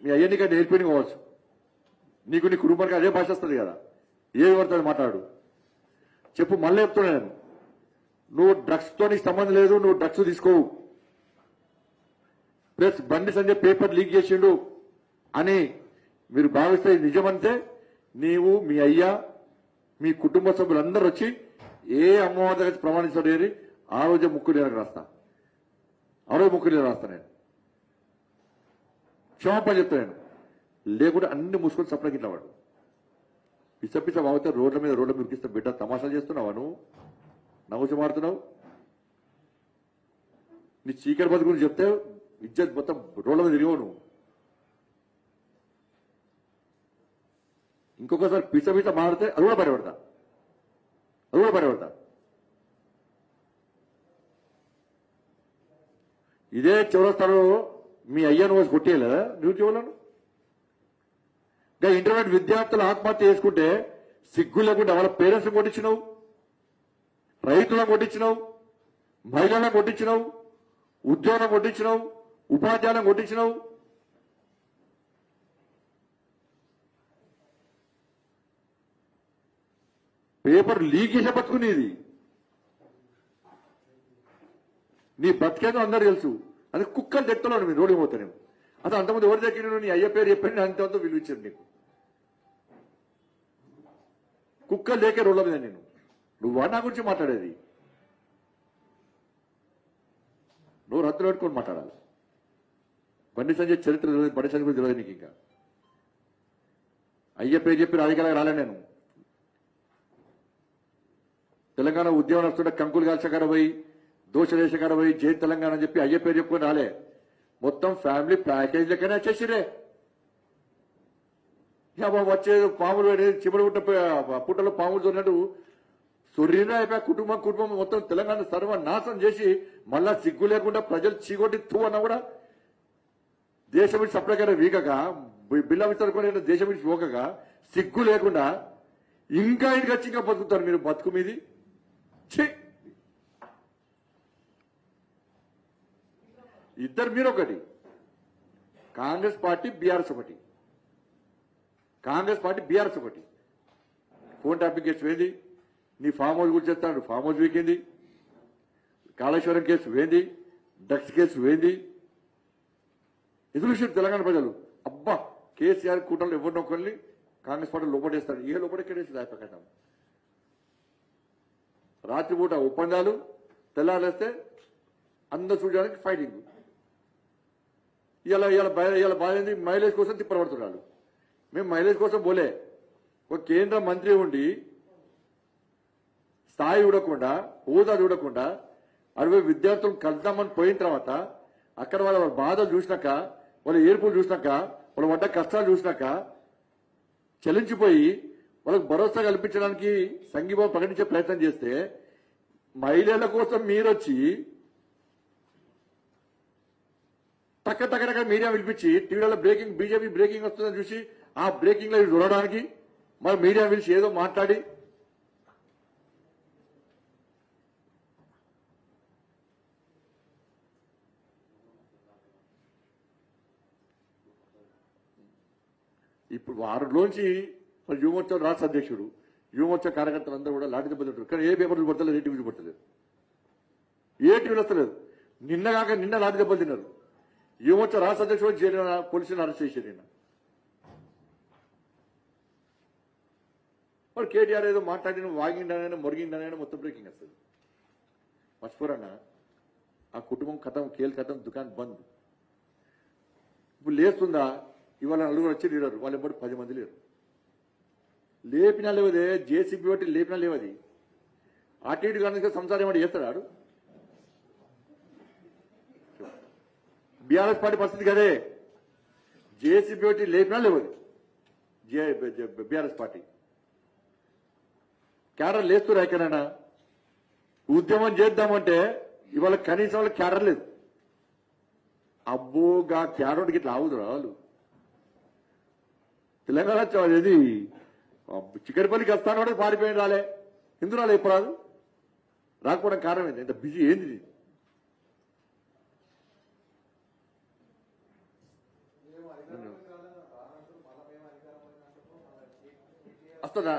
మీ అయ్యనిక నేర్పిని కావచ్చు, నీకు నీ కుటుంబానికి అదే భాష వస్తుంది కదా, ఏది పడుతుంది మాట్లాడు. చెప్పు, మళ్ళీ చెప్తున్నా నేను, నువ్వు డ్రగ్స్తో నీకు సంబంధం లేదు, నువ్వు డ్రగ్స్ తీసుకోవు. Plus Bandi Sanjay paper leak చేసిండు అని మీరు భావిస్తే నిజమంటే నీవు, మీ అయ్యా, మీ కుటుంబ సభ్యులందరూ వచ్చి ఏ అమ్మవారి దగ్గర ప్రమాణించడం ఆ రోజే ముక్కు నీళ్ళకి రాస్తా, ఆ రోజు ముక్కు నీళ్ళు రాస్తా. నేను క్షమాపణ చెప్తాను. లేకుంటే అన్ని మూసుకొని సప్లకి ఇట్లా వాడు పిచ్చ బాగుతే రోడ్ల మీద ఉరికిస్తే బిడ్డ తమాషాలు చేస్తున్నావా నువ్వు? నవ్వుచి మారుతున్నావు. నీ చీకటి బతుకు గురించి చెప్తే ఇజ్జత్ మొత్తం రోడ్ల మీద తిరిగావు నువ్వు. ఇంకొకసారి పిచ్చ మారితే అది కూడా బయటపడతా, ఇదే చౌరస్తాలో మీ అయ్యను వచ్చి కొట్టేయలేదా నువ్వు చెవులను? ఇంకా ఇంటర్మీడియట్ విద్యార్థులు ఆత్మహత్య చేసుకుంటే సిగ్గు లేకుండా వాళ్ళ పేరెంట్స్ కొట్టించినావు, రైతులను కొట్టించినావు, మహిళలను కొట్టించినావు, ఉద్యోగం కొట్టించినావు, ఉపాధ్యాయులను కొట్టించినావు. పేపర్ లీక్ చేసే బతుకునేది నీ బతికేదో అందరూ తెలుసు. అది కుక్కలు తెట్టున్నాను మీరు రోడ్డు పోతానేమో. అసలు అంతమంది ఎవరి దగ్గర నీ అయ్య పేరు చెప్పండి, అంతంతో విలువ ఇచ్చారు నీకు. కుక్కలు లేకే రోడ్ల మీద నువ్వు నా గురించి మాట్లాడేది. నువ్వు రద్దులు పెట్టుకొని మాట్లాడాలి. బండి సంజయ్ చరిత్ర తెలియదు, బండి సంజయ్ గురించి తెలియదు నీకు. ఇంకా అయ్య పేరు చెప్పి రాజకీయాలకు రాలే నేను. తెలంగాణ ఉద్యమం వస్తుంటే కంకులు కాల్చకాడ పోయి, దోషదేశకాడ పోయి, జై తెలంగాణ అని చెప్పి అయ్య పేరు చెప్పుకొని రాలే. మొత్తం ఫ్యామిలీ ప్యాకేజ్ లెక్కనే వచ్చేసిరే. వచ్చే పాములు చిమడు పుట్టలో పాములు దొరినట్టు సొర్రినా అయిపోయా. కుటుంబం మొత్తం తెలంగాణ సర్వనాశనం చేసి మళ్ళా సిగ్గు లేకుండా ప్రజలు చీకొట్టి తూ అన్నా కూడా దేశం విడిచి సప్లైగా వీగగా, బిల్ల విస్తరుకొని దేశం విడిచి పోకగా, సిగ్గు లేకుండా ఇంకా ఇంటికి వచ్చి ఇంకా బతుకుతారు మీరు. బతుకు మీది ఇద్దరు మీరు ఒకటి, కాంగ్రెస్ పార్టీ బీఆర్ఎస్ ఒకటి. ఫోన్ ట్యాపింగ్ కేసు వేంది, నీ ఫామ్ హౌస్ గురించి చెప్తాడు, ఫామ్ హౌస్ వీకింది. కాళేశ్వరం కేసు వేంది, డ్రగ్స్ కేసు వేంది. ఎదురు తెలంగాణ ప్రజలు అబ్బా కేసీఆర్ కూటమిలో ఎవరినొకరిని కాంగ్రెస్ పార్టీ లోపడేస్తాడు. ఏ లోపడేసి దాపకం రాత్రిపూట ఒప్పందాలు, తెల్లారేస్తే అందరు చూడడానికి ఫైటింగ్. ఇలా బాధ మైలేజ్ కోసం తిప్పబడుతున్నాడు. మేము మైలేజ్ కోసం పోలే. ఒక కేంద్ర మంత్రి ఉండి స్థాయి చూడకుండా, హోదా చూడకుండా 60 విద్యార్థులను కలుద్దామని పోయిన తర్వాత అక్కడ వాళ్ళ బాధలు చూసినాక, వాళ్ళ ఏర్పులు చూసినాక, వాళ్ళ పడ్డ కష్టాలు చూసినాక చలించిపోయి వాళ్ళకు భరోసా కల్పించడానికి సంఘీభావం ప్రకటించే ప్రయత్నం చేస్తే మహిళల కోసం మీరొచ్చి టక్క మీడియా పిలిపించి టీవీలలో బీజేపీ బ్రేకింగ్ వస్తుందని చూసి ఆ బ్రేకింగ్ లో చూడడానికి మరి మీడియా పిలిచి ఏదో మాట్లాడి ఇప్పుడు వారిలోంచి మరి యువమోర్చా రాష్ట్ర అధ్యక్షుడు, యువమోర్చా కార్యకర్తలందరూ కూడా లాఠీ దెబ్బలు తింటారు. కానీ ఏ పేపర్లు పడతలేదు, ఏ టీవీలు పడతలేదు, ఏ టీవీలు వస్తలేదు. నిన్న లాఠీ దెబ్బలు తిన్నారు. యువమోర్చా రాష్ట్ర అధ్యక్షుడు జైలు పోలీసులను అరెస్ట్ చేశారు. నిన్న మరి కేటీఆర్ ఏదో మాట్లాడిన వాగిండనైనా మొరిగిండనైనా మొత్తం బ్రేకింగ్ వస్తుంది. మర్చిపోరన్నా ఆ కుటుంబం కథం, కేల్ కథం, దుకాన్ బంద్. ఇప్పుడు లేస్తుందా? ఇవాళ నలుగురు వచ్చి లేరు, వాళ్ళు ఎప్పుడు 10 మంది లేరు. లేపినా లేవదే, జేసీబీ బట్టి లేపినా లేవది. అటు ఇటు కనుక సంసారం ఏమంటే చేస్తాడు. బీఆర్ఎస్ పార్టీ పరిస్థితి కదే, జేసీబీ బట్టి లేపినా లేవది. బీఆర్ఎస్ పార్టీ క్యాడర్ లేస్తురా ఎక్కడైనా ఉద్యమం చేద్దామంటే ఇవాళ కనీసం వాళ్ళకి క్యాడర్ లేదు. అబ్బోగా క్యాడర్కి ఇట్లా ఆవుదురా వాళ్ళు. తెలంగాణ ఇది చిక్కడిపల్లికి వస్తాను కూడా పారిపోయిన రాలే. ఎందుకు రాలే? ఎప్పుడు రాదు? రాకపోవడం కారణం ఏంటి? ఇంత బిజీ ఏంది? వస్తుందా